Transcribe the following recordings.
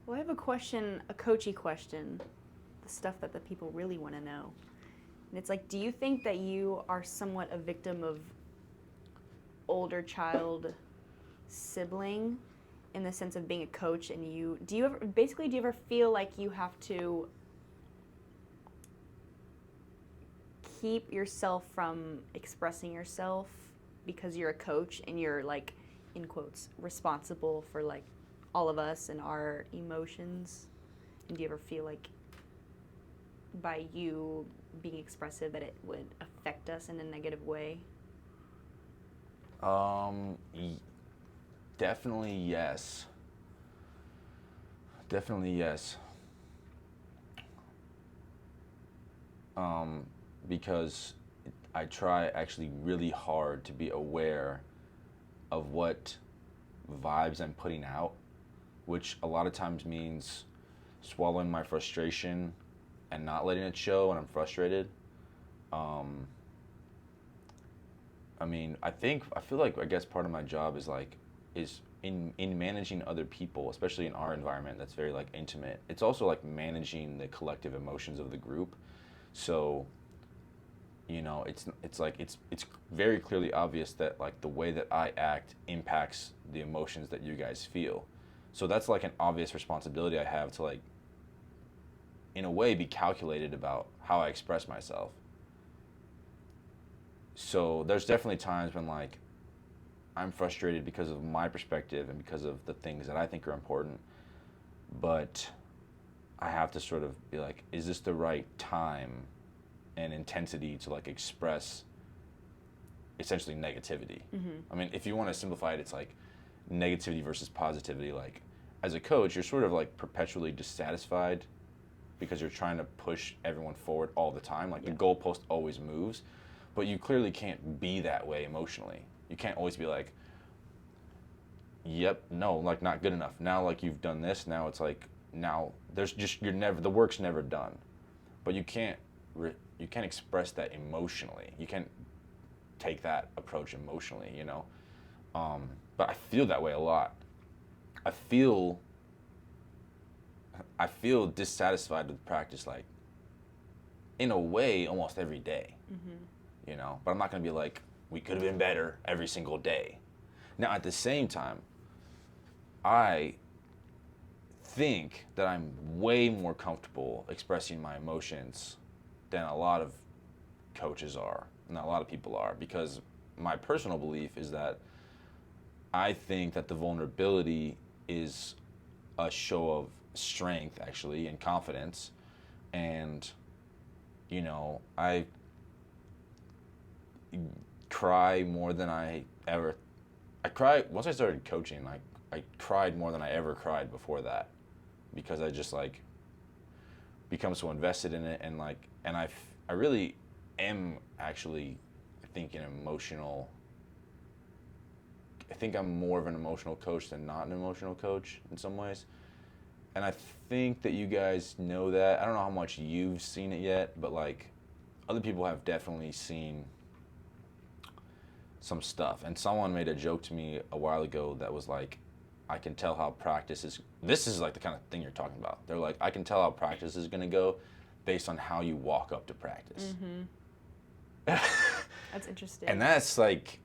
Well, I have a question, a coachy question, the stuff that the people really want to know. And it's like, do you think that you are somewhat a victim of older child sibling in the sense of being a coach, and do you ever feel like you have to keep yourself from expressing yourself because you're a coach and you're like, in quotes, responsible for like all of us and our emotions? And do you ever feel like by you being expressive that it would affect us in a negative way? Definitely yes. Definitely yes. Because I try actually really hard to be aware of what vibes I'm putting out, which a lot of times means swallowing my frustration and not letting it show when I'm frustrated. I feel like I guess part of my job is in managing other people, especially in our environment that's very like intimate. It's also like managing the collective emotions of the group. So, it's very clearly obvious that like the way that I act impacts the emotions that you guys feel. So that's like an obvious responsibility I have to like in a way be calculated about how I express myself. So there's definitely times when like I'm frustrated because of my perspective and because of the things that I think are important, but I have to sort of be like, is this the right time and intensity to like express essentially negativity? I mean, if you want to simplify it, it's like negativity versus positivity. Like as a coach, you're sort of like perpetually dissatisfied because you're trying to push everyone forward all the time. Like the goalpost always moves, but you clearly can't be that way emotionally. You can't always be like, yep, no, like not good enough. Now like you've done this, now it's like now there's just the work's never done. But you can't express that emotionally. You can't take that approach emotionally, you know. But I feel that way a lot. I feel dissatisfied with practice, like in a way, almost every day. You know, but I'm not gonna be like, we could have been better every single day. Now, at the same time, I think that I'm way more comfortable expressing my emotions than a lot of coaches are, and a lot of people are, because my personal belief is that I think that the vulnerability is a show of strength, actually, and confidence. And, you know, I cry more than once I started coaching, like, I cried more than I ever cried before that, because I just, like, become so invested in it, and, like, I really am actually, I think I'm more of an emotional coach than not an emotional coach in some ways. And I think that you guys know that. I don't know how much you've seen it yet, but like other people have definitely seen some stuff. And someone made a joke to me a while ago that was like, I can tell how this is like the kind of thing you're talking about. They're like, I can tell how practice is going to go based on how you walk up to practice. That's interesting. And that's like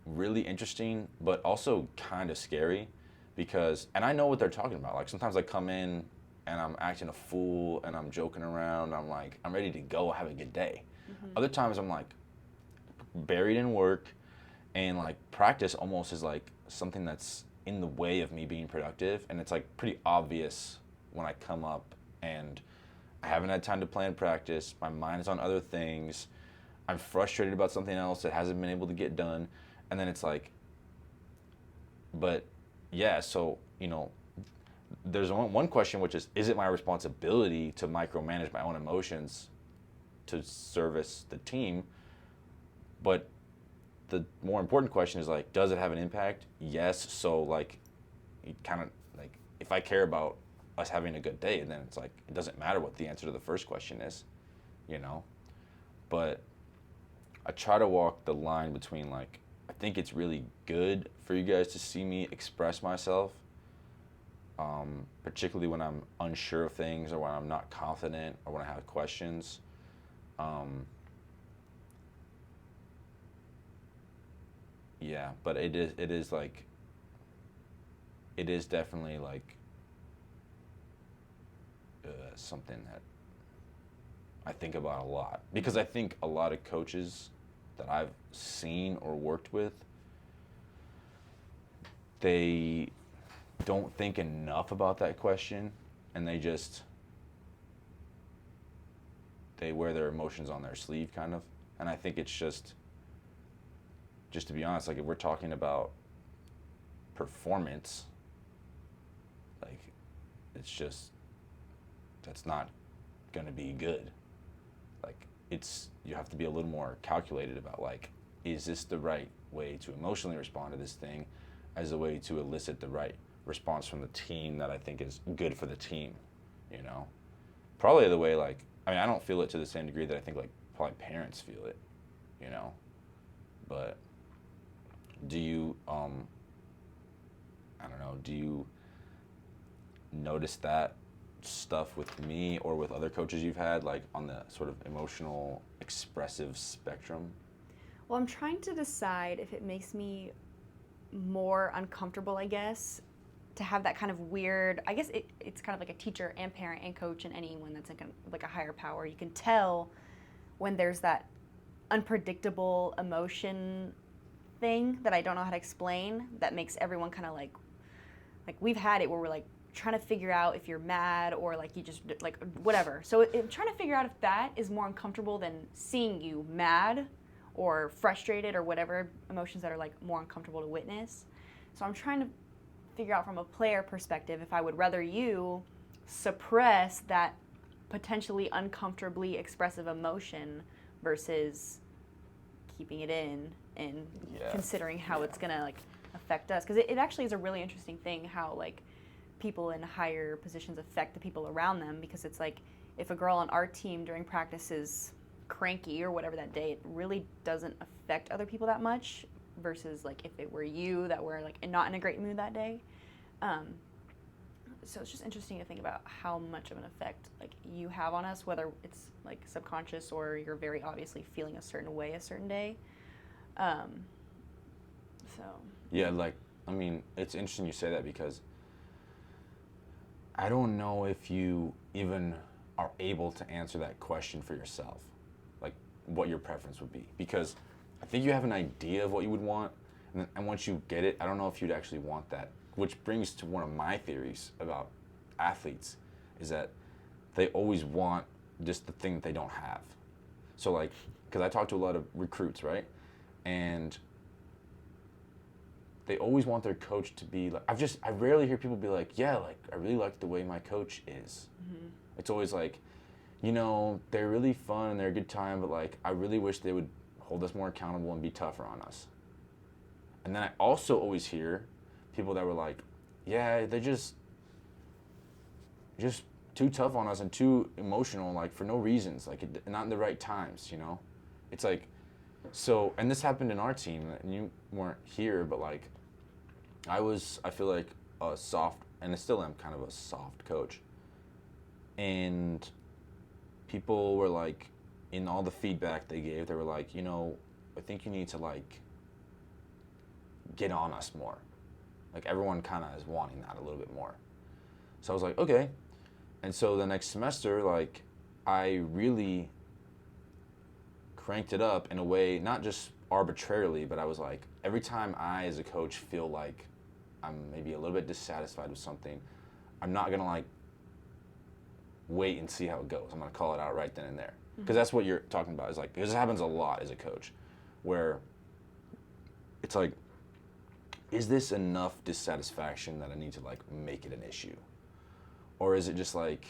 really interesting, but also kind of scary, because, and I know what they're talking about. Like sometimes I come in and I'm acting a fool and I'm joking around. I'm like, I'm ready to go have a good day. Other times I'm like buried in work, and like practice almost is like something that's in the way of me being productive. And it's like pretty obvious when I come up and I haven't had time to plan practice. My mind is on other things. I'm frustrated about something else that hasn't been able to get done. And then it's like, but yeah, so, you know, there's one question, which is it my responsibility to micromanage my own emotions to service the team? But the more important question is like, does it have an impact? Yes. So like, you kind of like, if I care about us having a good day, then it's like, it doesn't matter what the answer to the first question is, you know? But I try to walk the line between like, I think it's really good for you guys to see me express myself, particularly when I'm unsure of things or when I'm not confident or when I have questions. Yeah, but it is like, it is definitely like something that I think about a lot, because I think a lot of coaches that I've seen or worked with, they don't think enough about that question, and they wear their emotions on their sleeve, kind of. And I think it's just to be honest, like if we're talking about performance, like it's just, that's not gonna be good. Like you have to be a little more calculated about, like, is this the right way to emotionally respond to this thing as a way to elicit the right response from the team that I think is good for the team, you know? Probably the way, like, I mean, I don't feel it to the same degree that I think, like, probably parents feel it, you know? But do you, I don't know, do you notice that stuff with me or with other coaches you've had, like on the sort of emotional expressive spectrum? Well, I'm trying to decide if it makes me more uncomfortable, I guess, to have that kind of weird, I guess it's kind of like a teacher and parent and coach and anyone that's like a higher power. You can tell when there's that unpredictable emotion thing that I don't know how to explain that makes everyone kind of like we've had it where we're like trying to figure out if you're mad or like you just like whatever. So trying to figure out if that is more uncomfortable than seeing you mad or frustrated or whatever emotions that are like more uncomfortable to witness. So I'm trying to figure out from a player perspective if I would rather you suppress that potentially uncomfortably expressive emotion versus keeping it in and considering how it's gonna like affect us, because it actually is a really interesting thing how like people in higher positions affect the people around them, because it's like if a girl on our team during practice is cranky or whatever that day, it really doesn't affect other people that much versus like if it were you that were like not in a great mood that day. So it's just interesting to think about how much of an effect like you have on us, whether it's like subconscious or you're very obviously feeling a certain way a certain day. So Yeah, like, I mean, it's interesting you say that, because I don't know if you even are able to answer that question for yourself, like what your preference would be, because I think you have an idea of what you would want, and once you get it, I don't know if you'd actually want that, which brings to one of my theories about athletes, is that they always want just the thing that they don't have. So like, because I talk to a lot of recruits, right? And they always want their coach to be like, I rarely hear people be like, yeah, like I really like the way my coach is. Mm-hmm. It's always like, you know, they're really fun and they're a good time, but like I really wish they would hold us more accountable and be tougher on us. And then I also always hear people that were like, yeah, they're just too tough on us and too emotional, like for no reasons, like not in the right times, you know? It's like, so, and this happened in our team, and you weren't here, but like, I feel like a soft, and I still am kind of a soft coach. And people were like, in all the feedback they gave, they were like, you know, I think you need to like get on us more. Like everyone kind of is wanting that a little bit more. So I was like, okay. And so the next semester, like I really cranked it up in a way, not just arbitrarily, but I was like, every time I as a coach feel like I'm maybe a little bit dissatisfied with something, I'm not gonna like wait and see how it goes. I'm gonna call it out right then and there. Because that's what you're talking about, is like, this happens a lot as a coach, where it's like, is this enough dissatisfaction that I need to like make it an issue? Or is it just like,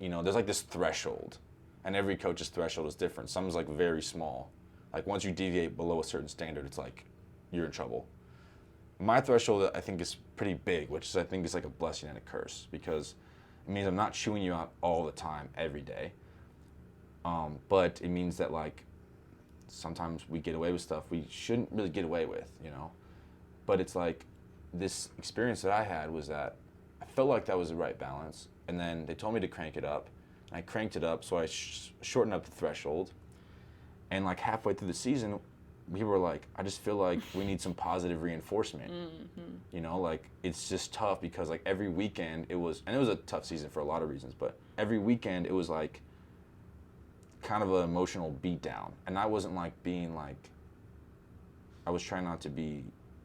you know, there's like this threshold, and every coach's threshold is different. Some's like very small. Like once you deviate below a certain standard, it's like you're in trouble. My threshold, I think, is pretty big, which is, I think, is like a blessing and a curse, because it means I'm not chewing you out all the time, every day. But it means that like sometimes we get away with stuff we shouldn't really get away with, you know. But it's like this experience that I had was that I felt like that was the right balance. And then they told me to crank it up. And I cranked it up, so I shortened up the threshold. And like halfway through the season, people were like, I just feel like we need some positive reinforcement. You know, like it's just tough because like every weekend it was a tough season for a lot of reasons, but every weekend it was like kind of an emotional beatdown. And I wasn't like being like, I was trying not to be,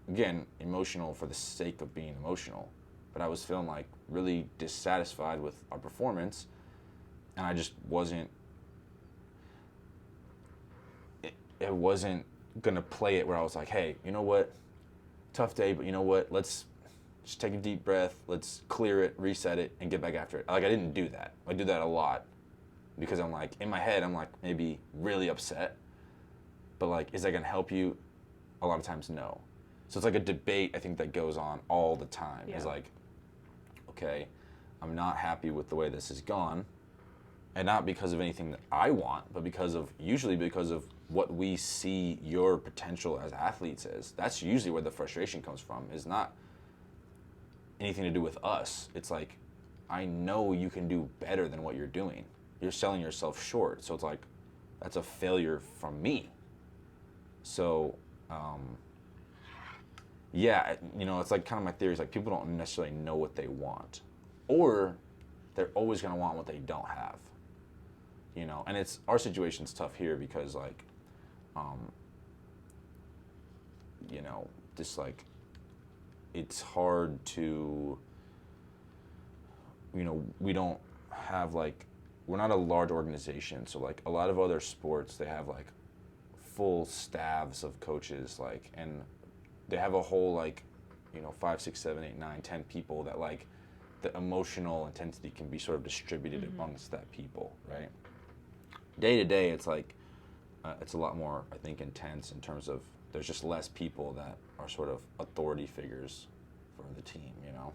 again, emotional for the sake of being emotional, but I was feeling like really dissatisfied with our performance, and I just wasn't, it wasn't gonna play it where I was like, hey, you know what, tough day, but you know what, let's just take a deep breath, let's clear it, reset it, and get back after it. Like, I didn't do that. I do that a lot because I'm like, in my head, I'm like maybe really upset, but like, is that gonna help you? A lot of times, no. So it's like a debate, I think, that goes on all the time. Yeah. Is like, okay, I'm not happy with the way this has gone, and not because of anything that I want, but usually because of what we see your potential as athletes is. That's usually where the frustration comes from, is not anything to do with us. It's like, I know you can do better than what you're doing. You're selling yourself short. So it's like, that's a failure from me. So, yeah, you know, it's like kind of my theory is like people don't necessarily know what they want, or they're always going to want what they don't have, you know. And it's, our situation's tough here because like, you know, just like, it's hard to, you know, we don't have like, we're not a large organization. So like a lot of other sports, they have like full staffs of coaches, like, and they have a whole like, you know, 5, 6, 7, 8, 9, 10 people that like the emotional intensity can be sort of distributed amongst that people, right? Day to day, it's like, it's a lot more, I think, intense in terms of there's just less people that are sort of authority figures for the team, you know?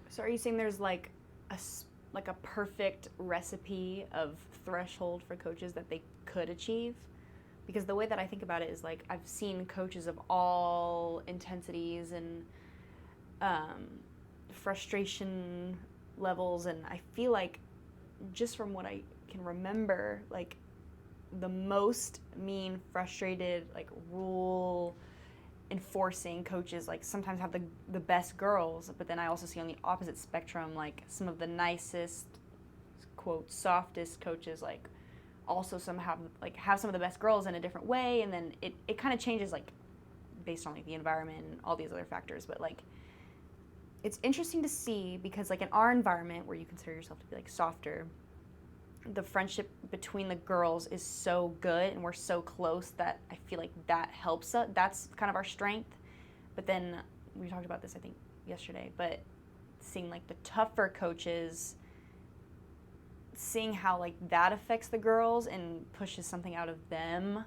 So are you saying there's like a perfect recipe of threshold for coaches that they could achieve? Because the way that I think about it is like, I've seen coaches of all intensities and frustration levels, and I feel like, just from what I can remember, like the most mean, frustrated, like rule enforcing coaches like sometimes have the best girls, but then I also see on the opposite spectrum like some of the nicest, quote, softest coaches like also some have some of the best girls in a different way, and then it kind of changes like based on like the environment and all these other factors. But like, it's interesting to see because like in our environment where you consider yourself to be like softer, the friendship between the girls is so good and we're so close that I feel like that helps us. That's kind of our strength. But then we talked about this, I think, yesterday, but seeing like the tougher coaches, seeing how like that affects the girls and pushes something out of them,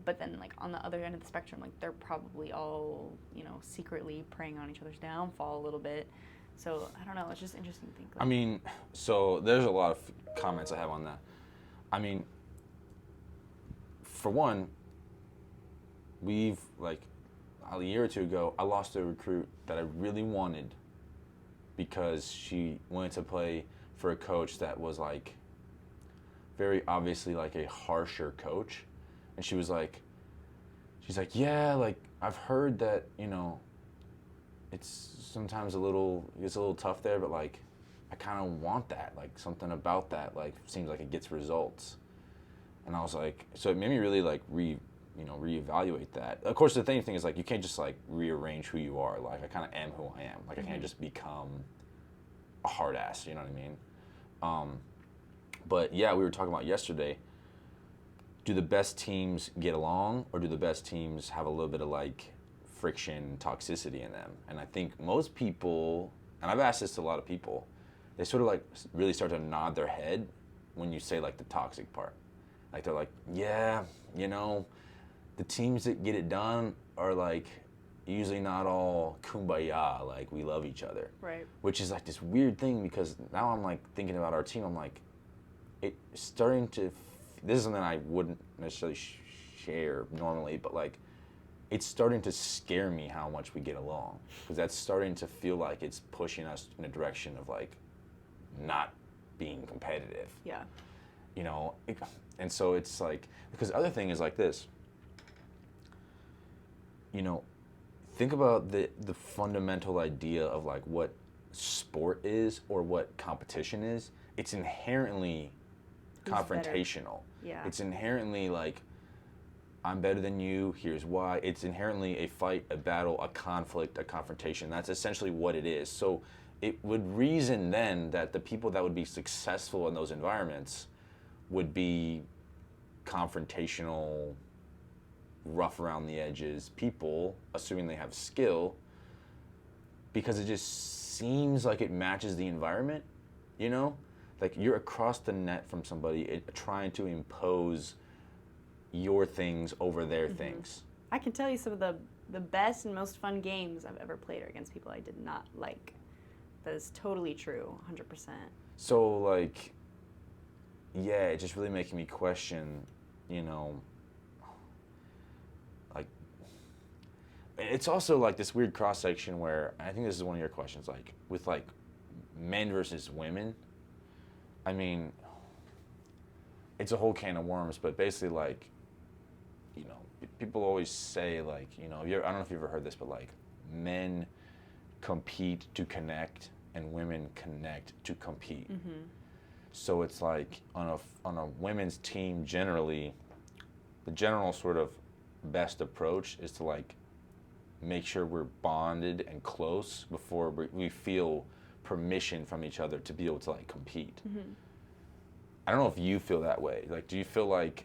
but then like on the other end of the spectrum, like they're probably all, you know, secretly preying on each other's downfall a little bit. So I don't know, it's just interesting to think. Like, I mean, so there's a lot of comments I have on that. I mean, for one, we've like a year or two ago, I lost a recruit that I really wanted because she wanted to play for a coach that was like very obviously like a harsher coach. And she's like, yeah, like I've heard that, you know, it's sometimes it's a little tough there, but like I kind of want that, like something about that like seems like it gets results. And I was like, so it made me really like reevaluate that. Of course, the thing is like you can't just like rearrange who you are. Like I kind of am who I am. Like I can't just become a hard ass, you know what I mean? But yeah, we were talking about yesterday, do the best teams get along, or do the best teams have a little bit of like friction, toxicity in them? And I think most people, and I've asked this to a lot of people, they sort of like really start to nod their head when you say like the toxic part. Like they're like, yeah, you know, the teams that get it done are like usually not all kumbaya, like we love each other. right. Which is like this weird thing because now I'm like thinking about our team, I'm like, it's starting to, this is something I wouldn't necessarily share normally, but like, it's starting to scare me how much we get along, because that's starting to feel like it's pushing us in a direction of like not being competitive. Yeah. You know, and so it's like, because the other thing is like this, you know, think about the fundamental idea of like what sport is or what competition is. It's inherently confrontational. Yeah. It's inherently like, I'm better than you, here's why. It's inherently a fight, a battle, a conflict, a confrontation. That's essentially what it is. So it would reason then that the people that would be successful in those environments would be confrontational, rough around the edges people, assuming they have skill, because it just seems like it matches the environment, you know? Like you're across the net from somebody trying to impose your things over their things. I can tell you some of the best and most fun games I've ever played are against people I did not like. That is totally true, 100%. So like, yeah, it's just really making me question, you know, like, it's also like this weird cross section where, I think this is one of your questions, like with like men versus women. I mean, it's a whole can of worms, but basically like, you know, people always say like, you know, I don't know if you've ever heard this, but like men compete to connect and women connect to compete. So it's like on a women's team, generally, the general sort of best approach is to like make sure we're bonded and close before we feel permission from each other to be able to like compete. I don't know if you feel that way. Like, do you feel like,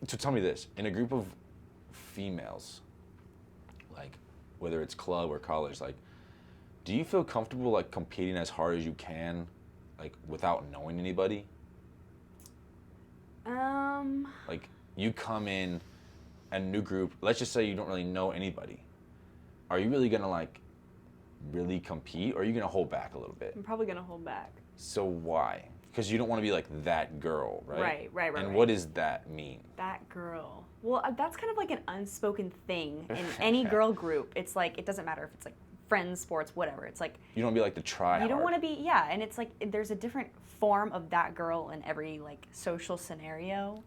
so tell me this, in a group of females, like whether it's club or college, like, do you feel comfortable like competing as hard as you can, like without knowing anybody? Like you come in a new group, let's just say you don't really know anybody. Are you really gonna like really compete, or are you gonna hold back a little bit? I'm probably gonna hold back. So why? Because you don't want to be like that girl, right? Right. And what does that mean? That girl. Well, that's kind of like an unspoken thing in any girl group. It's like, it doesn't matter if it's like friends, sports, whatever. It's like, You don't want to be like the try. you don't want to be, yeah. And it's like, there's a different form of that girl in every like social scenario.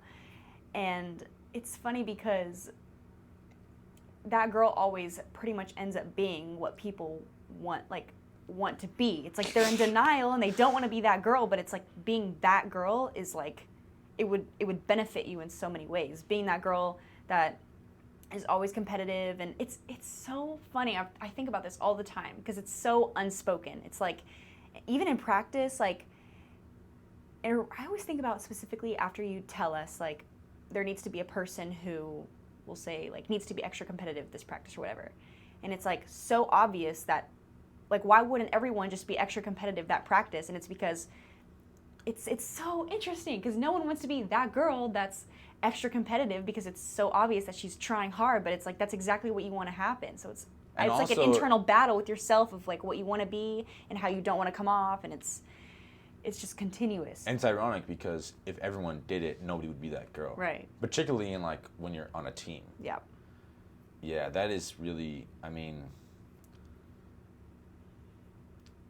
And it's funny because that girl always pretty much ends up being what people want to be. It's like they're in denial and they don't want to be that girl, but it's like being that girl is like, it would benefit you in so many ways. Being that girl that is always competitive, and it's so funny. I think about this all the time because it's so unspoken. It's like, even in practice, like, and I always think about specifically after you tell us like there needs to be a person who will say like needs to be extra competitive this practice or whatever, and it's like so obvious that like why wouldn't everyone just be extra competitive that practice? And it's because it's so interesting because no one wants to be that girl that's extra competitive because it's so obvious that she's trying hard, but it's like that's exactly what you want to happen. So it's And like an also- internal battle with yourself of like what you want to be and how you don't want to come off, and it's just continuous. And it's ironic because if everyone did it, nobody would be that girl. Right. Particularly in like when you're on a team. Yeah. Yeah, that is really, I mean,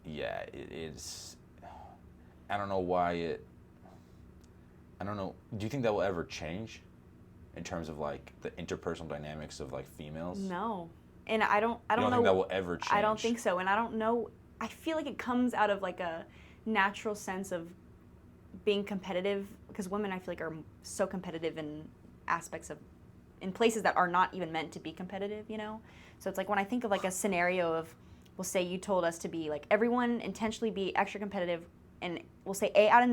yeah, it is. I don't know why I don't know. Do you think that will ever change in terms of like the interpersonal dynamics of like females? No. And I don't You don't know. think that will ever change? I don't think so. And I don't know. I feel like it comes out of like a natural sense of being competitive, because women I feel like are so competitive in aspects of, in places that are not even meant to be competitive, you know? So it's like when I think of like a scenario of, we'll say you told us to be like, everyone intentionally be extra competitive, and we'll say 8 out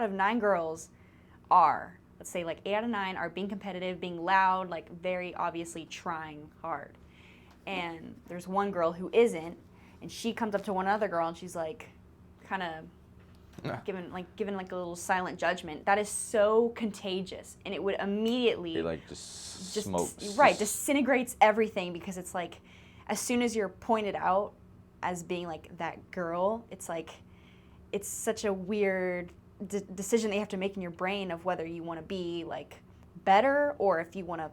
of 9 girls are, let's say like 8 out of 9 are being competitive, being loud, like very obviously trying hard. And there's one girl who isn't, and she comes up to one other girl and she's like kind of giving like a little silent judgment. That is so contagious, and it would immediately It like just smokes. right, disintegrates everything, because it's like as soon as you're pointed out as being like that girl, it's like it's such a weird decision that you have to make in your brain of whether you want to be like better or if you want to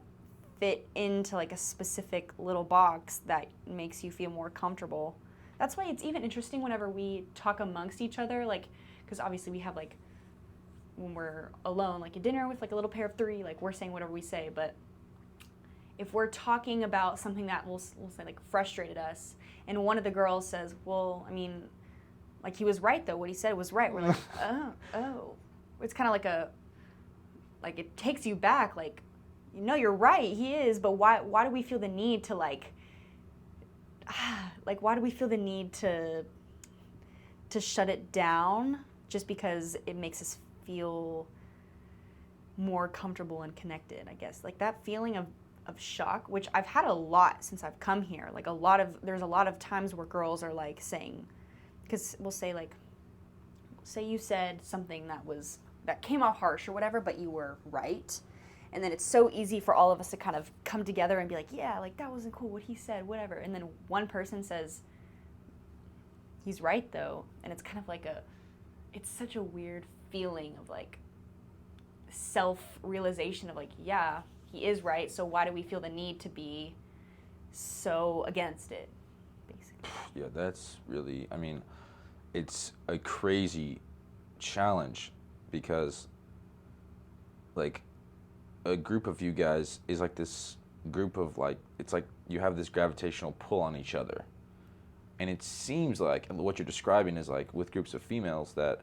fit into like a specific little box that makes you feel more comfortable. That's why it's even interesting whenever we talk amongst each other, like, because obviously we have like, when we're alone, like a dinner with like a little pair of three, like we're saying whatever we say, but if we're talking about something that we'll say like frustrated us, and one of the girls says, well, I mean, like he was right though, what he said was right. We're like, oh. It's kind of like it takes you back, like, no, you're right, he is, but why do we feel the need to like why do we feel the need to shut it down just because it makes us feel more comfortable and connected, I guess. Like that feeling of shock, which I've had a lot since I've come here. Like there's a lot of times where girls are like saying, because we'll say like, say you said something that came off harsh or whatever, but you were right. And then it's so easy for all of us to kind of come together and be like, yeah, like that wasn't cool what he said, whatever. And then one person says, he's right though. And it's kind of like it's such a weird feeling of like self-realization of like, yeah, he is right. So why do we feel the need to be so against it, basically? Yeah, that's really, I mean, it's a crazy challenge because like a group of you guys is like this group of like, it's like you have this gravitational pull on each other. And it seems like, and what you're describing is like with groups of females, that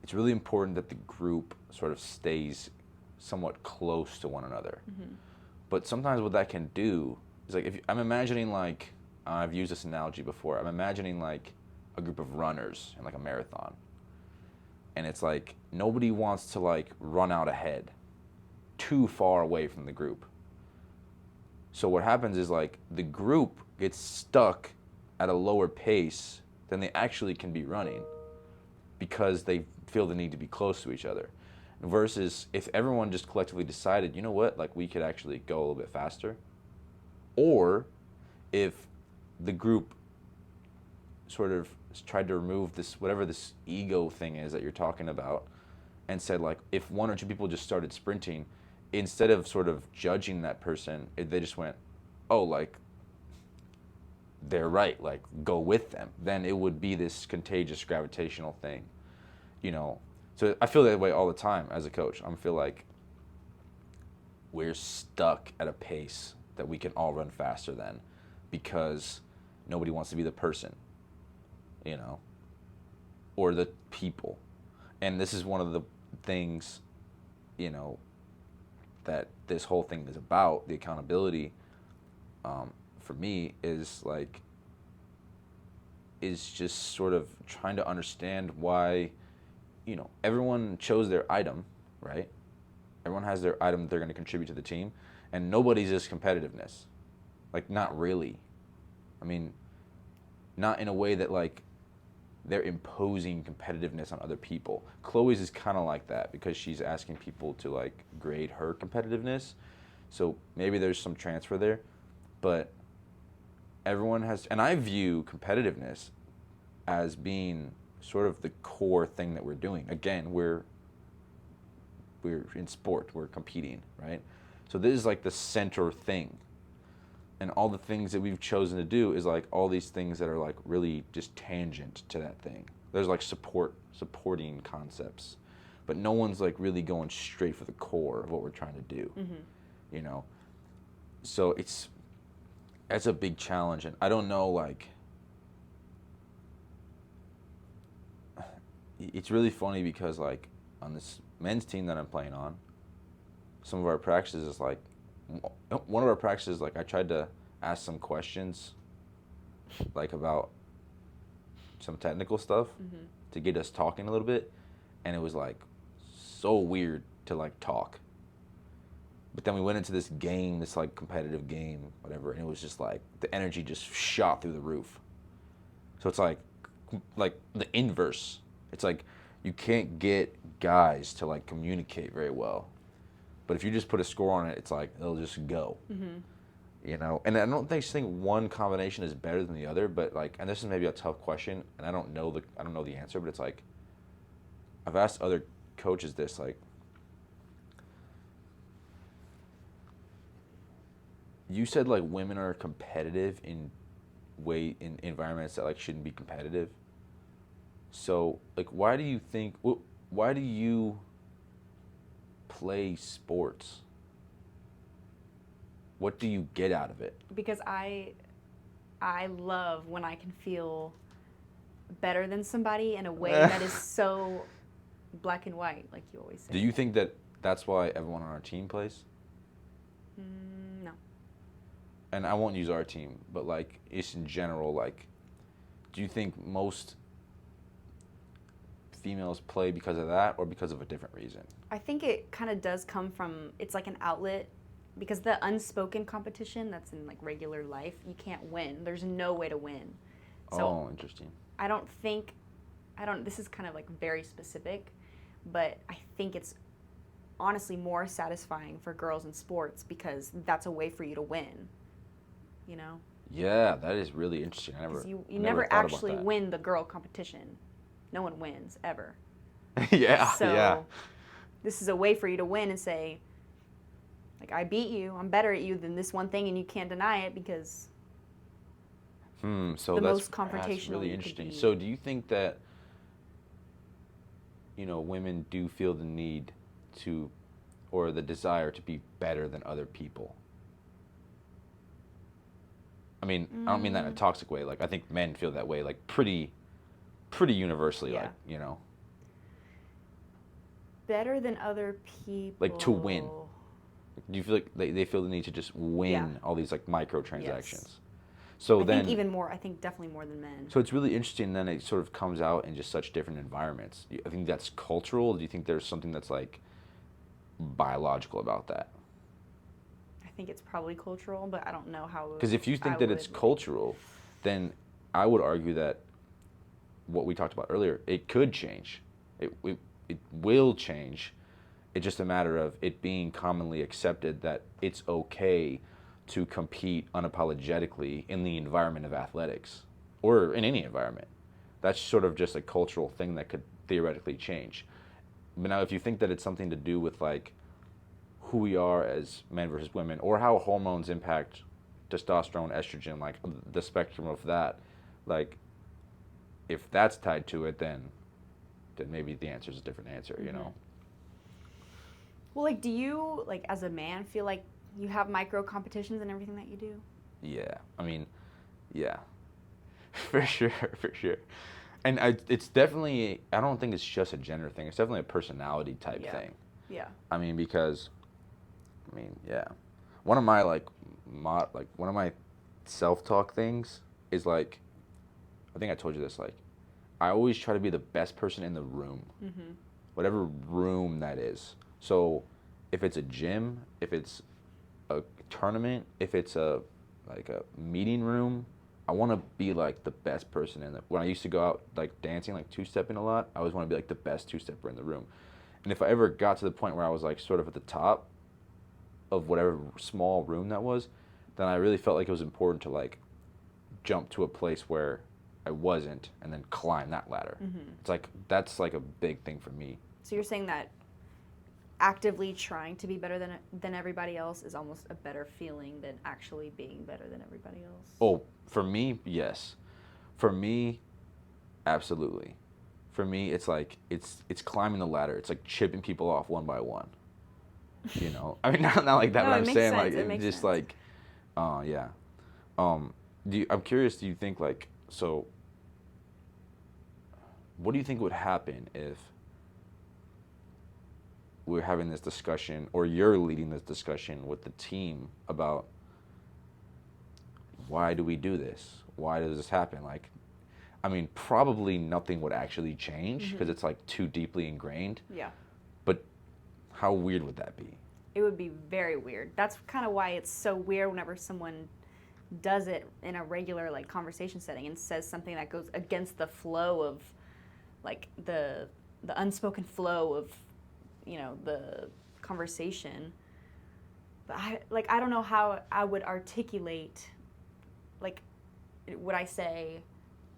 it's really important that the group sort of stays somewhat close to one another. Mm-hmm. But sometimes what that can do is like, if I'm imagining like, I've used this analogy before, I'm imagining like a group of runners in like a marathon. And it's like, nobody wants to like run out ahead too far away from the group. So what happens is like the group gets stuck at a lower pace than they actually can be running because they feel the need to be close to each other. Versus if everyone just collectively decided, you know what, like we could actually go a little bit faster. Or if the group sort of tried to remove this, whatever this ego thing is that you're talking about, and said like, if one or two people just started sprinting, instead of sort of judging that person, they just went, oh, like, they're right, like, go with them. Then it would be this contagious gravitational thing, you know? So I feel that way all the time as a coach. I feel like we're stuck at a pace that we can all run faster than because nobody wants to be the person, you know, or the people. And this is one of the things, you know, that this whole thing is about, the accountability, for me, is just sort of trying to understand why, you know, everyone chose their item, right? Everyone has their item that they're going to contribute to the team, and nobody's just competitiveness. Like, not really. I mean, not in a way that, like, they're imposing competitiveness on other people. Chloe's is kind of like that because she's asking people to, like, grade her competitiveness. So maybe there's some transfer there, but everyone has, and I view competitiveness as being sort of the core thing that we're doing. Again, we're in sport, we're competing, right? So this is like the center thing. And all the things that we've chosen to do is like all these things that are like really just tangent to that thing. There's like supporting concepts, but no one's like really going straight for the core of what we're trying to do, you know? So that's a big challenge. And I don't know, like, it's really funny because like on this men's team that I'm playing on, some of our practices is like, one of our practices, like I tried to ask some questions like about some technical stuff to get us talking a little bit, and it was like so weird to like talk. But then we went into this game, this like competitive game, whatever, and it was just like the energy just shot through the roof. So it's like the inverse. It's like you can't get guys to like communicate very well. But if you just put a score on it, it's like it'll just go. You know, and I don't think one combination is better than the other, but like, and this is maybe a tough question, and I don't know the answer, but it's like I've asked other coaches this, like, you said like women are competitive in environments that like shouldn't be competitive. So like, why do you play sports? What do you get out of it? Because I love when I can feel better than somebody in a way that is so black and white, like you always say. Do you think that that's why everyone on our team plays? No. And I won't use our team, but like, it's in general, like, do you think most females play because of that or because of a different reason? I think it kind of does come from, it's like an outlet, because the unspoken competition that's in like regular life, you can't win. There's no way to win. So Interesting. this is kind of like very specific, but I think it's honestly more satisfying for girls in sports because that's a way for you to win, you know? Yeah, that is really interesting. You never actually win the girl competition. No one wins, ever. Yeah, so yeah. This is a way for you to win and say, like, I beat you, I'm better at you than this one thing, and you can't deny it because so the that's most confrontational that's really you could interesting. be. So do you think that, women do feel the need to, or the desire to be better than other people? I mean, I don't mean that in a toxic way. Like, I think men feel that way, like, pretty universally, Yeah. like, Better than other people. like to win. Do you feel like they feel the need to just win Yeah. all these like microtransactions? Yes. So I then, think even more. I think definitely more than men. so it's really interesting. Then it sort of comes out in just such different environments. I think that's cultural. Do you think there's something that's like biological about that? I think it's probably cultural, but I don't know how. Because if you think that it's cultural, then I would argue that what we talked about earlier, it could change. It will change. It's just a matter of it being commonly accepted that it's okay to compete unapologetically in the environment of athletics or in any environment. That's sort of just a cultural thing that could theoretically change. But now if you think that it's something to do with like who we are as men versus women or how hormones impact testosterone, estrogen, like the spectrum of that, like if that's tied to it, then maybe the answer is a different answer, you know? Well, like, do you, like, as a man, feel like you have micro competitions in everything that you do? Yeah, I mean, yeah, for sure. And it's definitely, I don't think it's just a gender thing. It's definitely a personality type thing. Yeah. I mean, because, yeah. One of my, one of my self-talk things is, like, I think I told you this, like, I always try to be the best person in the room. Whatever room that is. So if it's a gym, if it's a tournament, if it's a meeting room, I want to be like the best person in the. When I used to go out like dancing, like two-stepping a lot, I always want to be like the best two-stepper in the room. And if I ever got to the point where I was like sort of at the top of whatever small room that was, then I really felt like it was important to like jump to a place where I wasn't and then climb that ladder. It's like that's like a big thing for me. So you're saying that actively trying to be better than everybody else is almost a better feeling than actually being better than everybody else? Oh, for me, yes. For me, absolutely. For me, it's like it's climbing the ladder. It's like chipping people off one by one. I mean, not like that, No, but I'm saying sense. like It makes just sense. like, yeah. I'm curious. Do you think like so? What do you think would happen if we're having this discussion, or you're leading this discussion with the team about why do we do this? Why does this happen? Like, I mean, probably nothing would actually change because it's like too deeply ingrained. Yeah. But how weird would that be? It would be very weird. That's kind of why it's so weird whenever someone does it in a regular like conversation setting and says something that goes against the flow of like the unspoken flow of the conversation. But I don't know how I would articulate, like, would I say,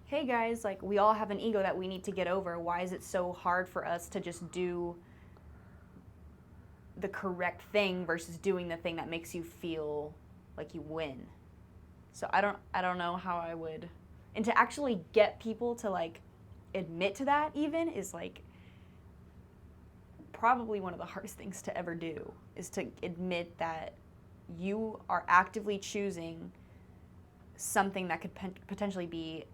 hey guys, like we all have an ego that we need to get over. Why is it so hard for us to just do the correct thing versus doing the thing that makes you feel like you win. So I don't know how I would, and to actually get people to like admit to that even is like probably one of the hardest things to ever do, is to admit that you are actively choosing something that could potentially be,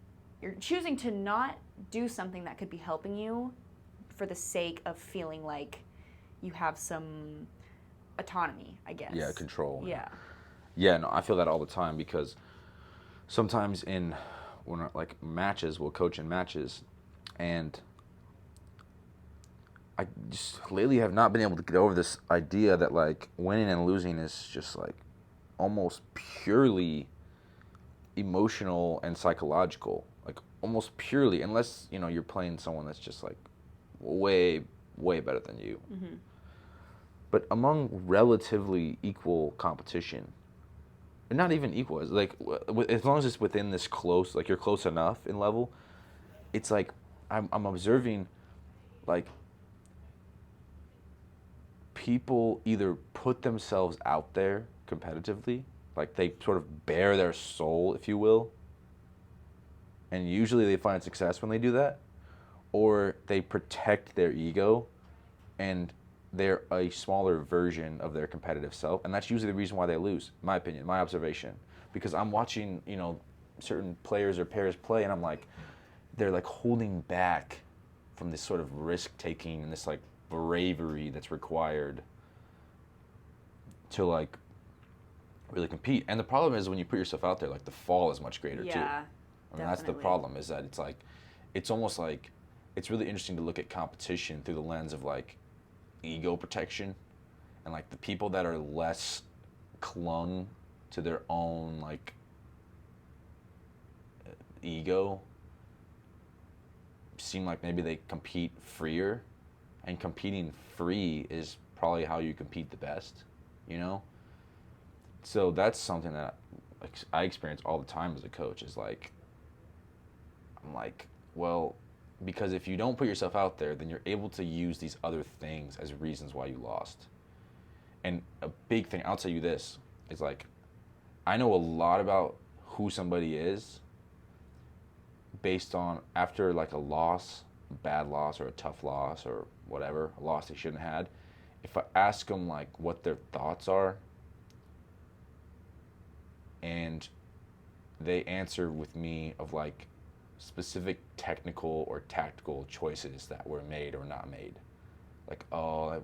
you're choosing to not do something that could be helping you for the sake of feeling like you have some autonomy, I guess. Yeah, control. Yeah. Yeah, no, I feel that all the time because sometimes when like matches, we'll coach in matches, and I just lately have not been able to get over this idea that like winning and losing is just like almost purely emotional and psychological, like almost purely, unless you're playing someone that's just like way better than you. Mm-hmm. But among relatively equal competition, and not even equal, it's like as long as it's within this close, like you're close enough in level, it's like I'm observing like people either put themselves out there competitively, like they sort of bare their soul, if you will, and usually they find success when they do that, or they protect their ego and they're a smaller version of their competitive self, and that's usually the reason why they lose, in my opinion, my observation. Because I'm watching, certain players or pairs play, and I'm like, they're like holding back from this sort of risk taking and this like bravery that's required to like really compete. And the problem is when you put yourself out there, like the fall is much greater too. Yeah. I mean, that's the problem, is that it's like, it's almost like, it's really interesting to look at competition through the lens of like ego protection, and like the people that are less clung to their own like ego seem like maybe they compete freer, and competing free is probably how you compete the best, so that's something that I experience all the time as a coach, is like, I'm like, well, because if you don't put yourself out there, then you're able to use these other things as reasons why you lost. And a big thing, I'll tell you this, is like, I know a lot about who somebody is based on after like a loss, a bad loss or a tough loss or whatever, a loss they shouldn't have had. If I ask them like what their thoughts are, and they answer with me of like specific technical or tactical choices that were made or not made. Like, oh,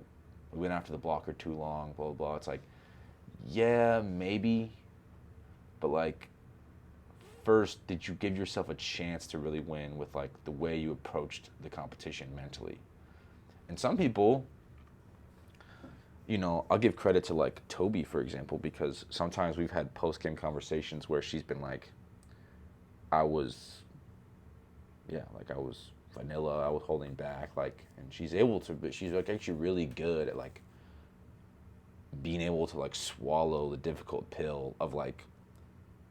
we went after the blocker too long, blah, blah, blah. It's like, yeah, maybe. But like, first, did you give yourself a chance to really win with like the way you approached the competition mentally? And some people, I'll give credit to like Toby, for example, because sometimes we've had post-game conversations where she's been like, I was vanilla, I was holding back, like, and she's able to, but she's like actually really good at like being able to like swallow the difficult pill of like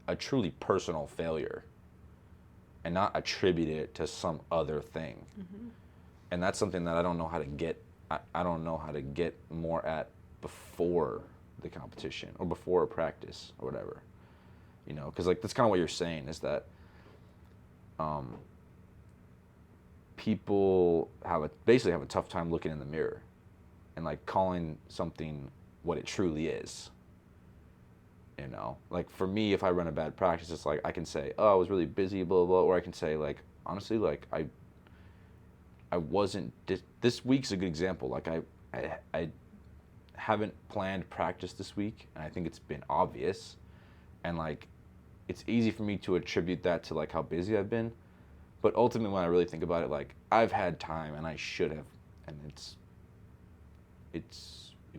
a truly personal failure and not attribute it to some other thing. Mm-hmm. And that's something that I don't know how to get, I don't know how to get more at before the competition or before a practice or whatever, because like that's kind of what you're saying, is that people basically have a tough time looking in the mirror and like calling something what it truly is. Like for me, if I run a bad practice, it's like I can say, oh, I was really busy, blah, blah, or I can say like, honestly, like I wasn't, this week's a good example. Like I haven't planned practice this week, and I think it's been obvious, and like it's easy for me to attribute that to like how busy I've been. But ultimately, when I really think about it, like I've had time and I should have, and it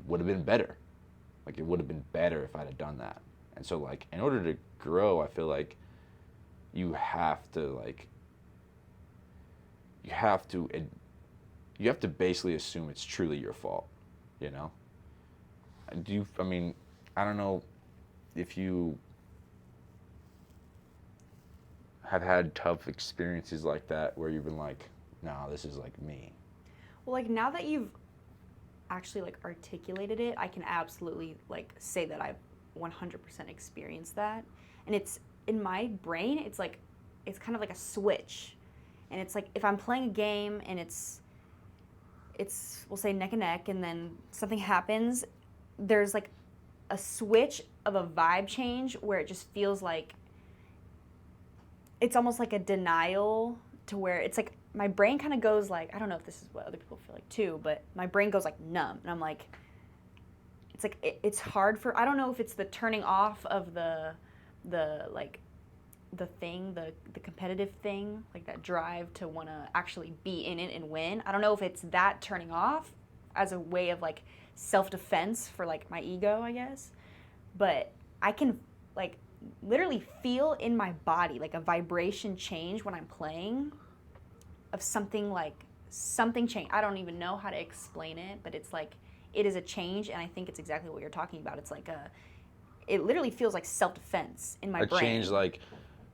would have been better. Like it would have been better if I'd have done that. And so like in order to grow, I feel like you have to basically assume it's truly your fault, I don't know if you have had tough experiences like that where you've been like, nah, this is like me. Well, like now that you've actually like articulated it, I can absolutely like say that I've 100% experienced that. And it's in my brain, it's kind of like a switch. And it's like if I'm playing a game and it's we'll say neck and neck, and then something happens, there's like a switch of a vibe change where it just feels like it's almost like a denial, to where it's like my brain kind of goes like, I don't know if this is what other people feel like too, but my brain goes like numb, and I'm like, it's like it's hard for, I don't know if it's the turning off of the like the thing, the competitive thing, like that drive to want to actually be in it and win. I don't know if it's that turning off as a way of like self-defense for like my ego, I guess. But I can like literally feel in my body like a vibration change when I'm playing, of something change. I don't even know how to explain it, but it's like it is a change, and I think it's exactly what you're talking about. It's like it literally feels like self-defense in my brain. A change, like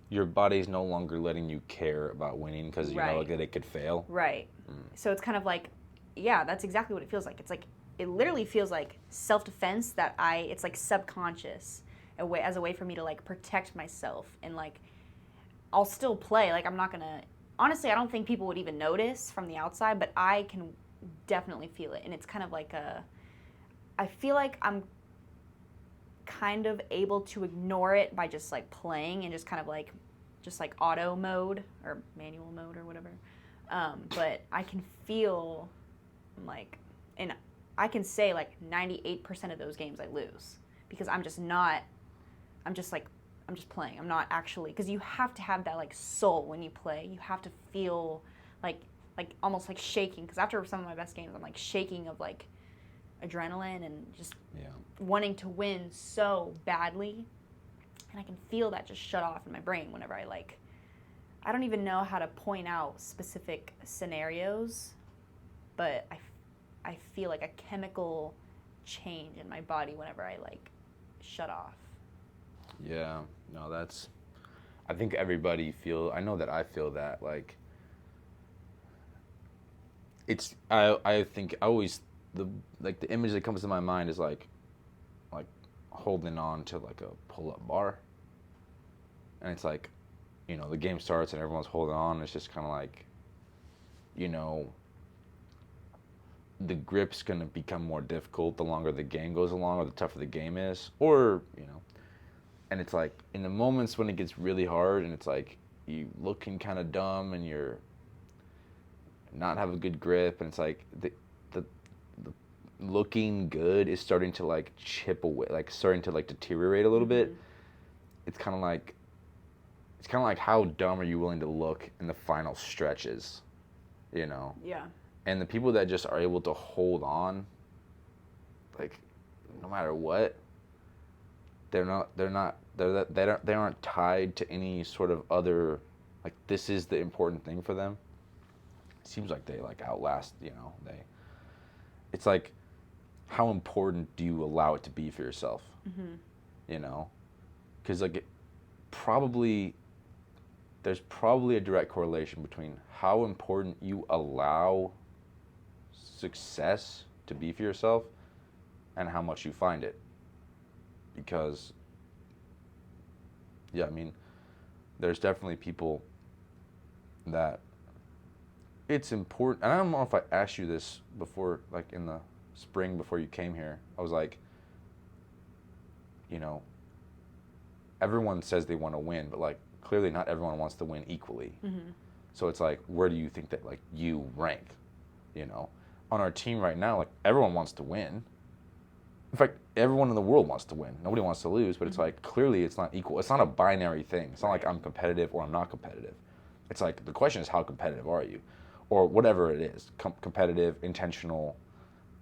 your body's no longer letting you care about winning because you know that it could fail. Right. So it's kind of like, yeah, that's exactly what it feels like. It's like, it literally feels like self-defense that it's like subconscious, as a way for me to like protect myself. And like, I'll still play. Like, I'm not going to, honestly, I don't think people would even notice from the outside, but I can definitely feel it. And it's kind of like I feel like I'm kind of able to ignore it by just like playing and just kind of like auto mode or manual mode or whatever. But I can feel like, and I can say like 98% of those games I lose because I'm just playing. I'm not actually, because you have to have that like soul when you play. You have to feel like almost like shaking, because after some of my best games I'm like shaking of like adrenaline and just wanting to win so badly, and I can feel that just shut off in my brain whenever I don't even know how to point out specific scenarios, but I feel like a chemical change in my body whenever I like shut off. Yeah, no, I think everybody I know that I feel that, like, I think the image that comes to my mind is like holding on to like a pull-up bar, and it's like, the game starts and everyone's holding on, and it's just kind of like, the grip's going to become more difficult the longer the game goes along, or the tougher the game is, or and it's like in the moments when it gets really hard and it's like you looking kind of dumb and you're not have a good grip, and it's like the looking good is starting to like chip away, like starting to like deteriorate a little bit. It's kind of like how dumb are you willing to look in the final stretches, Yeah. And the people that just are able to hold on, like, no matter what, they aren't tied to any sort of other, like, this is the important thing for them. It seems like they like outlast, it's like, how important do you allow it to be for yourself? Because like there's probably a direct correlation between how important you allow success to be for yourself and how much you find it. Because, yeah, I mean, there's definitely people that it's important. And I don't know if I asked you this before, like in the spring before you came here. I was like, everyone says they want to win, but like clearly not everyone wants to win equally. So it's like, where do you think that like you rank? On our team right now, like everyone wants to win. In fact, everyone in the world wants to win. Nobody wants to lose, but it's like clearly it's not equal. It's not a binary thing. It's not like I'm competitive or I'm not competitive. It's like the question is, how competitive are you? Or whatever it is, competitive, intentional,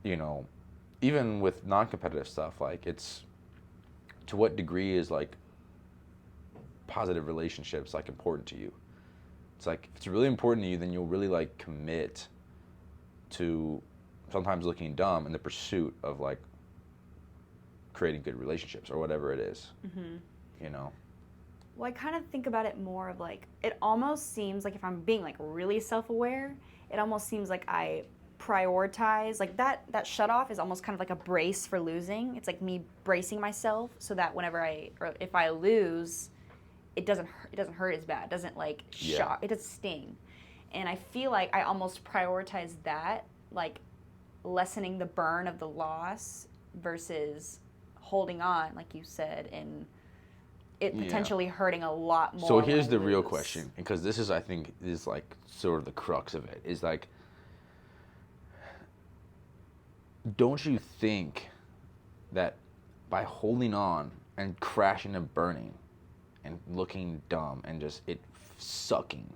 even with non-competitive stuff, like it's to what degree is like positive relationships like important to you? It's like, if it's really important to you, then you'll really like commit to sometimes looking dumb in the pursuit of like creating good relationships or whatever it is. Well, I kind of think about it more of like, it almost seems like if I'm being like really self-aware, it almost seems like I prioritize, like that shut off is almost kind of like a brace for losing. It's like me bracing myself so that if I lose, it doesn't hurt as bad. It doesn't like shock. It doesn't sting. And I feel like I almost prioritize that, like lessening the burn of the loss versus holding on, like you said, and it potentially hurting a lot more. So here's the real question, because this is, I think, is like sort of the crux of it, is like, don't you think that by holding on and crashing and burning and looking dumb and just it sucking,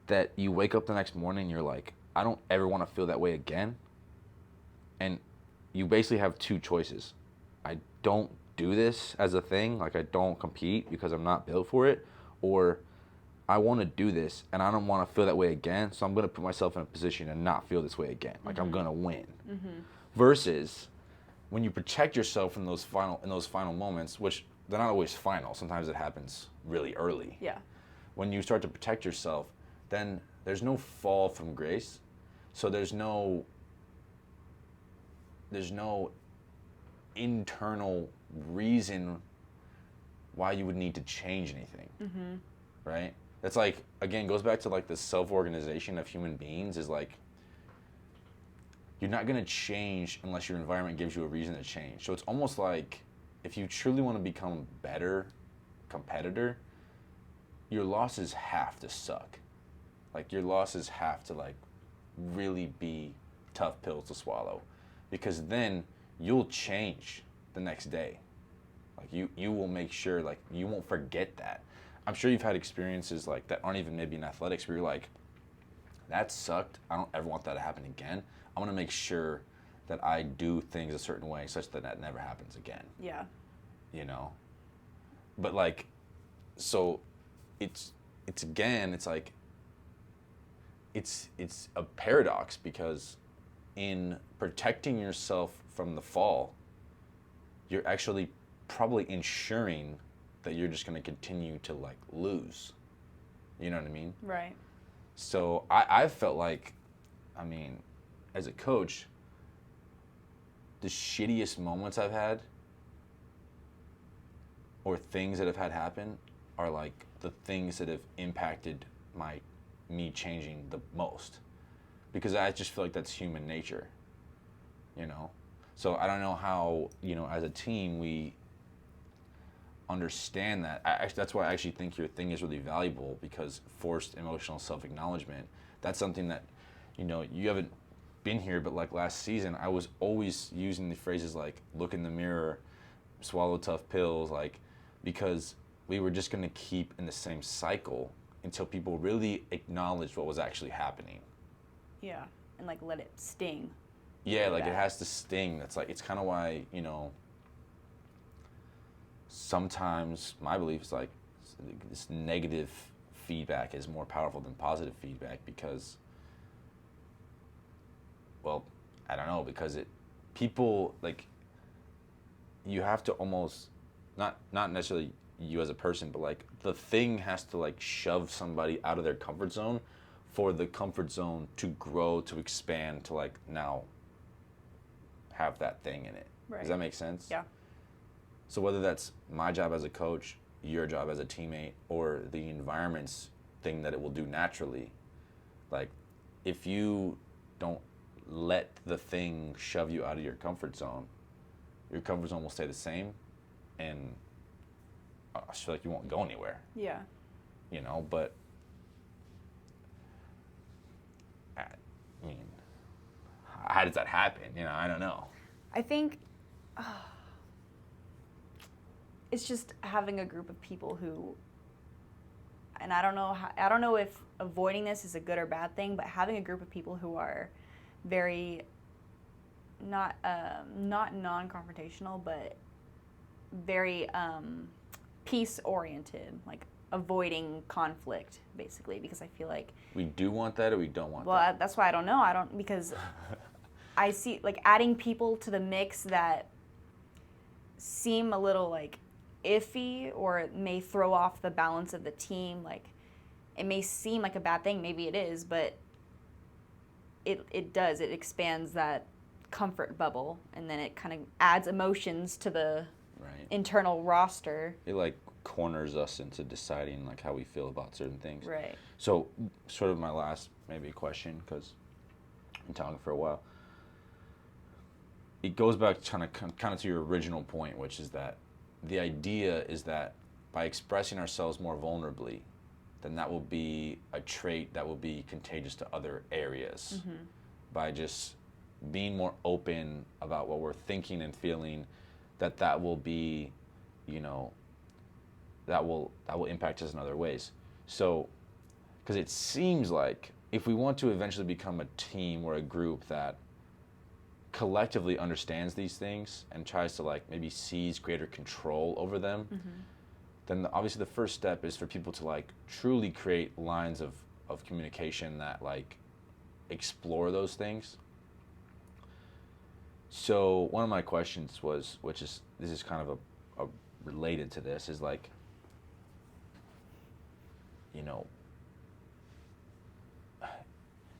that you wake up the next morning and you're like, I don't ever want to feel that way again? And you basically have two choices. I don't do this as a thing, like I don't compete because I'm not built for it, or I want to do this and I don't want to feel that way again, so I'm going to put myself in a position to not feel this way again. Like I'm going to win. Versus when you protect yourself in those final moments, which they're not always final. Sometimes it happens really early. Yeah. When you start to protect yourself, then there's no fall from grace. So there's no internal reason why you would need to change anything. Right? That's like, again, goes back to like the self-organization of human beings, is like, you're not going to change unless your environment gives you a reason to change. So it's almost like, if you truly want to become a better competitor, your losses have to suck. Like your losses have to like really be tough pills to swallow, because then you'll change the next day. Like you will make sure, like you won't forget that. I'm sure you've had experiences like that aren't even maybe in athletics where you're like, that sucked. I don't ever want that to happen again. I'm going to make sure that I do things a certain way such that that never happens again. Yeah. You know? But like, so it's again, it's like, it's a paradox, because in protecting yourself from the fall, you're actually probably ensuring that you're just going to continue to like lose. You know what I mean? Right. So I've felt like, I mean, as a coach, the shittiest moments I've had or things that have had happen are like the things that have impacted me changing the most, because I just feel like that's human nature, you know? So I don't know how, you know, as a team we understand that. That's why I actually think your thing is really valuable, because forced emotional self-acknowledgement, that's something that, you know, you haven't been here, but like last season, I was always using the phrases like look in the mirror, swallow tough pills, like, because we were just going to keep in the same cycle until people really acknowledged what was actually happening. Yeah, and like let it sting. Yeah, like it has to sting. That's like, it's kind of why, you know, sometimes my belief is like this negative feedback is more powerful than positive feedback, because, well, I don't know, because people, like, you have to almost, not necessarily you as a person, but like the thing has to like shove somebody out of their comfort zone for the comfort zone to grow, to expand, to like now have that thing in it. Right. Does that make sense? Yeah. So whether that's my job as a coach, your job as a teammate, or the environment's thing that it will do naturally, like if you don't let the thing shove you out of your comfort zone will stay the same, and I feel like you won't go anywhere. Yeah. You know, but I mean, how does that happen? You know, I don't know. I think it's just having a group of people who, and I don't know if avoiding this is a good or bad thing, but having a group of people who are very not non-confrontational, but very peace oriented, like avoiding conflict, basically, because I feel like we do want that or we don't want that. Well, that's why I don't know. Because I see like adding people to the mix that seem a little like iffy, or it may throw off the balance of the team. Like it may seem like a bad thing, maybe it is, but it does. It expands that comfort bubble, and then it kind of adds emotions to the Right. internal roster. It like corners us into deciding like how we feel about certain things. Right. So sort of my last maybe question, because I've been talking for a while. It goes back kind of to your original point, which is that the idea is that by expressing ourselves more vulnerably, then that will be a trait that will be contagious to other areas. Mm-hmm. By just being more open about what we're thinking and feeling, that will be, you know, that will impact us in other ways. So, because it seems like if we want to eventually become a team or a group that collectively understands these things and tries to like maybe seize greater control over them, Mm-hmm. then obviously the first step is for people to like truly create lines of communication that like explore those things. So one of my questions was, this is kind of a related to this, is like, you know, have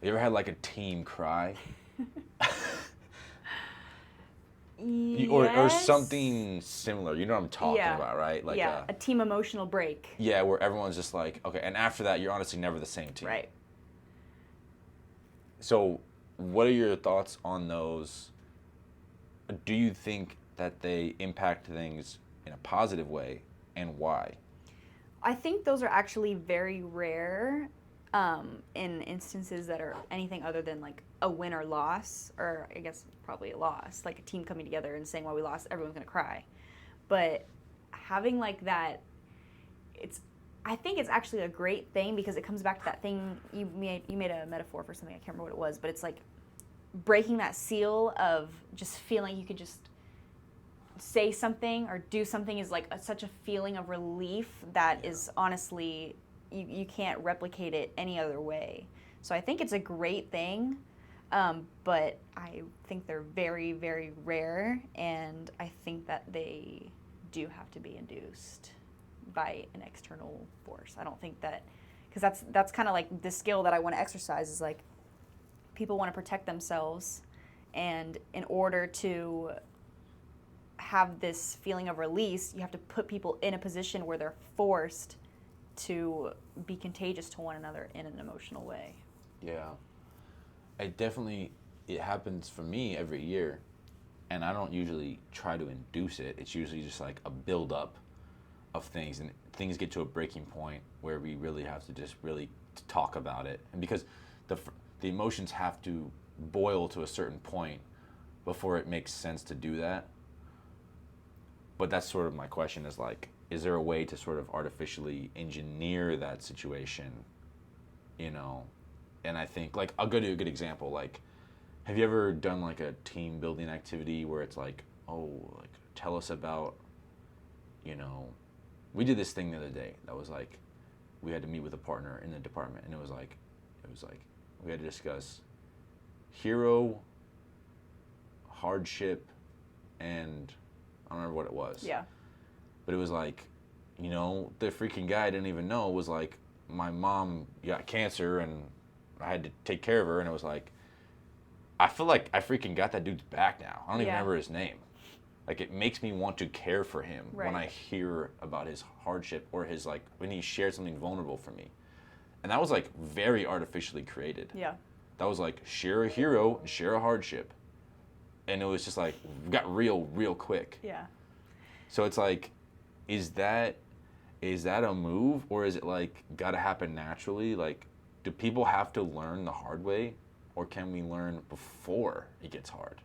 you ever had like a team cry? Or Yes. something similar. You know what I'm talking Yeah. about, right? Like yeah, a team emotional break. yeah, where everyone's just like, okay, and after that, you're honestly never the same team. Right. So, what are your thoughts on those? Do you think that they impact things in a positive way, and why? I think those are actually very rare in instances that are anything other than like a win or loss, or I guess probably a loss, like a team coming together and saying, well, we lost, everyone's going to cry. But having like that, I think it's actually a great thing, because it comes back to that thing you made a metaphor for something, I can't remember what it was, but it's like breaking that seal of just feeling you could just say something or do something is like such a feeling of relief that is honestly, you can't replicate it any other way. So I think it's a great thing, but I think they're very, very rare, and I think that they do have to be induced by an external force. I don't think that, because that's kind of like the skill that I want to exercise, is like people want to protect themselves, and in order to have this feeling of release, you have to put people in a position where they're forced to be contagious to one another in an emotional way. Yeah. It happens for me every year, and I don't usually try to induce it. It's usually just like a build-up of things, and things get to a breaking point where we really have to just really talk about it. And because the emotions have to boil to a certain point before it makes sense to do that. But that's sort of my question, is like, is there a way to sort of artificially engineer that situation, you know? And I think, like, I'll go to a good example. Like, have you ever done like a team building activity where it's like, oh, like, tell us about, you know, we did this thing the other day that was like, we had to meet with a partner in the department, and it was like we had to discuss hero, hardship, and I don't remember what it was. Yeah. But it was like, you know, the freaking guy I didn't even know was like, my mom got cancer and I had to take care of her, and it was like, I feel like I freaking got that dude's back now. I don't even remember his name. Like, it makes me want to care for him when I hear about his hardship, or his, like, when he shared something vulnerable for me. And that was like very artificially created. Yeah. That was like, share a hero and share a hardship. And it was just like, got real quick. Yeah. So it's like, is that a move, or is it like gotta happen naturally? Like, do people have to learn the hard way, or can we learn before it gets hard?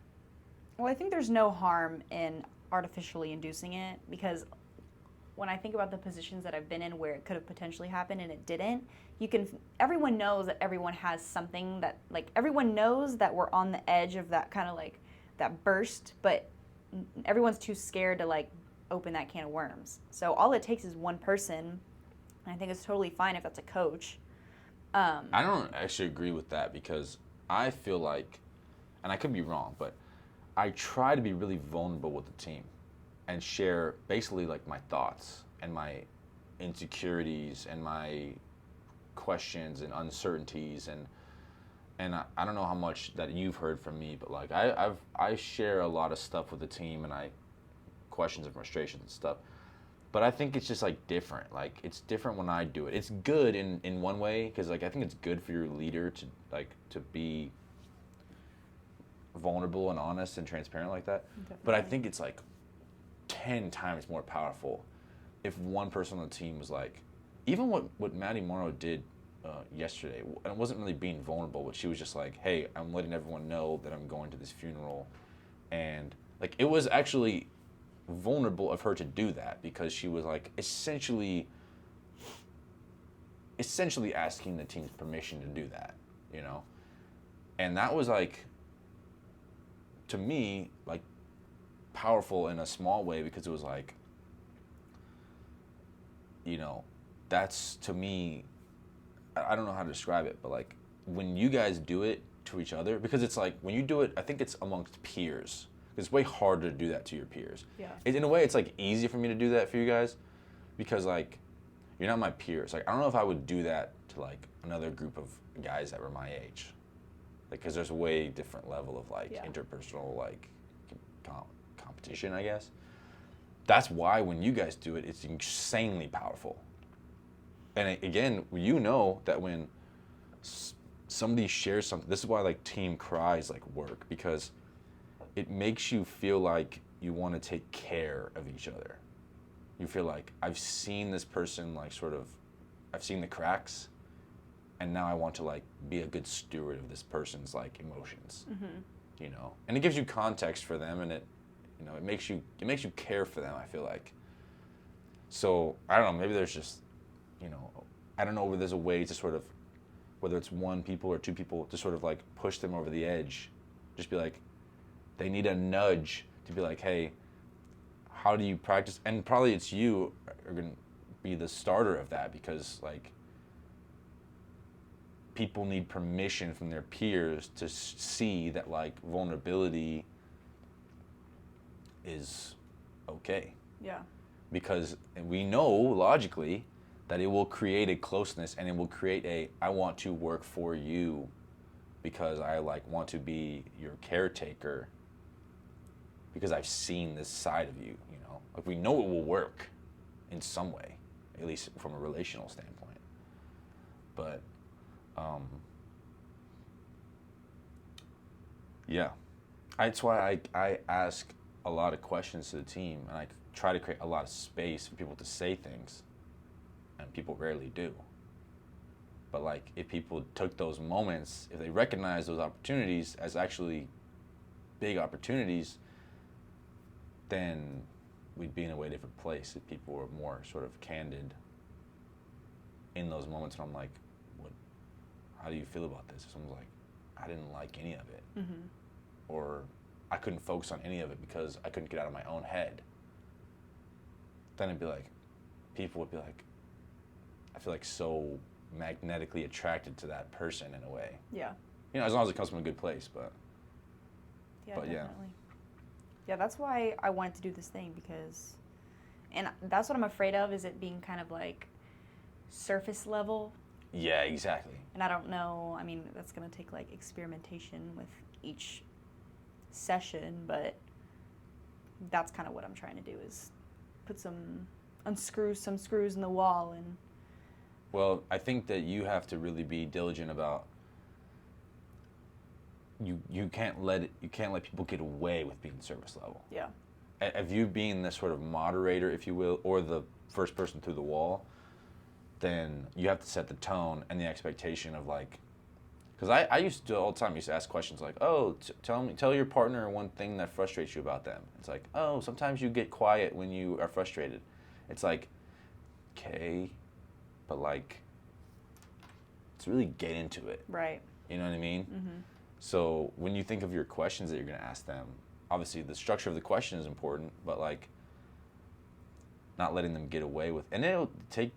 Well, I think there's no harm in artificially inducing it, because when I think about the positions that I've been in where it could have potentially happened and it didn't, everyone knows that everyone has something that, like, everyone knows that we're on the edge of that kind of like that burst, but everyone's too scared to like open that can of worms. So all it takes is one person, and I think it's totally fine if that's a coach. I don't actually agree with that, because I feel like, and I could be wrong, but I try to be really vulnerable with the team and share basically like my thoughts and my insecurities and my questions and uncertainties, and and I don't know how much that you've heard from me, but like I share a lot of stuff with the team, and questions and frustrations and stuff. But I think it's just like different. Like it's different when I do it. It's good in one way because like I think it's good for your leader to be vulnerable and honest and transparent like that. Definitely. But I think it's like 10 times more powerful if one person on the team was like, even what Maddie Morrow did yesterday, and it wasn't really being vulnerable, but she was just like, hey, I'm letting everyone know that I'm going to this funeral. And like it was actually vulnerable of her to do that because she was like essentially asking the team's permission to do that, you know? And that was like, to me, like powerful in a small way because it was like, you know, that's to me, I don't know how to describe it, but like when you guys do it to each other, because it's like when you do it, I think it's amongst peers. It's way harder to do that to your peers. Yeah. In a way, it's like easy for me to do that for you guys because like you're not my peers. Like I don't know if I would do that to like another group of guys that were my age. Like because there's a way different level of like interpersonal like competition, I guess. That's why when you guys do it, it's insanely powerful. And again, you know that when somebody shares something, this is why like team cries like work, because it makes you feel like you want to take care of each other. You feel like I've seen this person like sort of, I've seen the cracks, and now I want to like be a good steward of this person's like emotions, you know. And it gives you context for them, and it, you know, it makes you care for them. I feel like. So I don't know. Maybe there's just, you know, I don't know whether there's a way to sort of, whether it's one people or two people, to sort of like push them over the edge. Just be like, they need a nudge to be like, hey, how do you practice? And probably it's you are going to be the starter of that because like people need permission from their peers to see that like vulnerability is okay. Yeah. Because we know logically that it will create a closeness and it will create a, I want to work for you because I like want to be your caretaker because I've seen this side of you, you know. Like we know it will work in some way, at least from a relational standpoint. But yeah. That's why I ask a lot of questions to the team, and I try to create a lot of space for people to say things, and people rarely do. But like, if people took those moments, if they recognize those opportunities as actually big opportunities, then we'd be in a way different place if people were more sort of candid in those moments. And I'm like, what? How do you feel about this? If someone's like, I didn't like any of it, or I couldn't focus on any of it because I couldn't get out of my own head. Then it'd be like, people would be like, I feel like so magnetically attracted to that person in a way. Yeah. You know, as long as it comes from a good place, but Definitely. Yeah, that's why I wanted to do this thing because, and that's what I'm afraid of, is it being kind of like surface level. Yeah, exactly. And I don't know, I mean, that's going to take like experimentation with each session, but that's kind of what I'm trying to do, is unscrew some screws in the wall. And well, I think that you have to really be diligent about, you can't let people get away with being service level. Yeah. If you being the sort of moderator, if you will, or the first person through the wall, then you have to set the tone and the expectation of like, because I used to do it all the time. I used to ask questions like, oh, tell your partner one thing that frustrates you about them. It's like, oh, sometimes you get quiet when you are frustrated. It's like, okay, but like, let's really get into it. Right. You know what I mean? Mm-hmm. So when you think of your questions that you're going to ask them, obviously the structure of the question is important, but like, not letting them get away with, and it'll take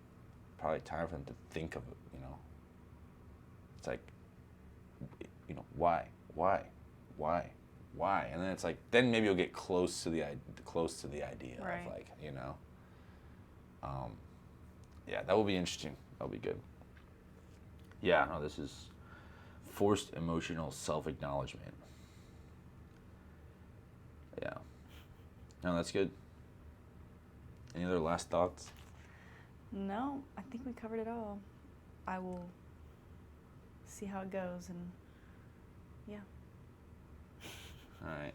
probably time for them to think of it, you know. It's like, you know, why, and then it's like, then maybe you'll get close to the idea right. of like, you know, yeah, that will be interesting. That'll be good. Yeah, no, this is Forced emotional self-acknowledgement. Yeah. No, that's good. Any other last thoughts? No, I think we covered it all. I will see how it goes, and yeah. All right.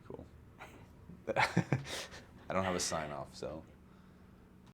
Cool. I don't have a sign off, so.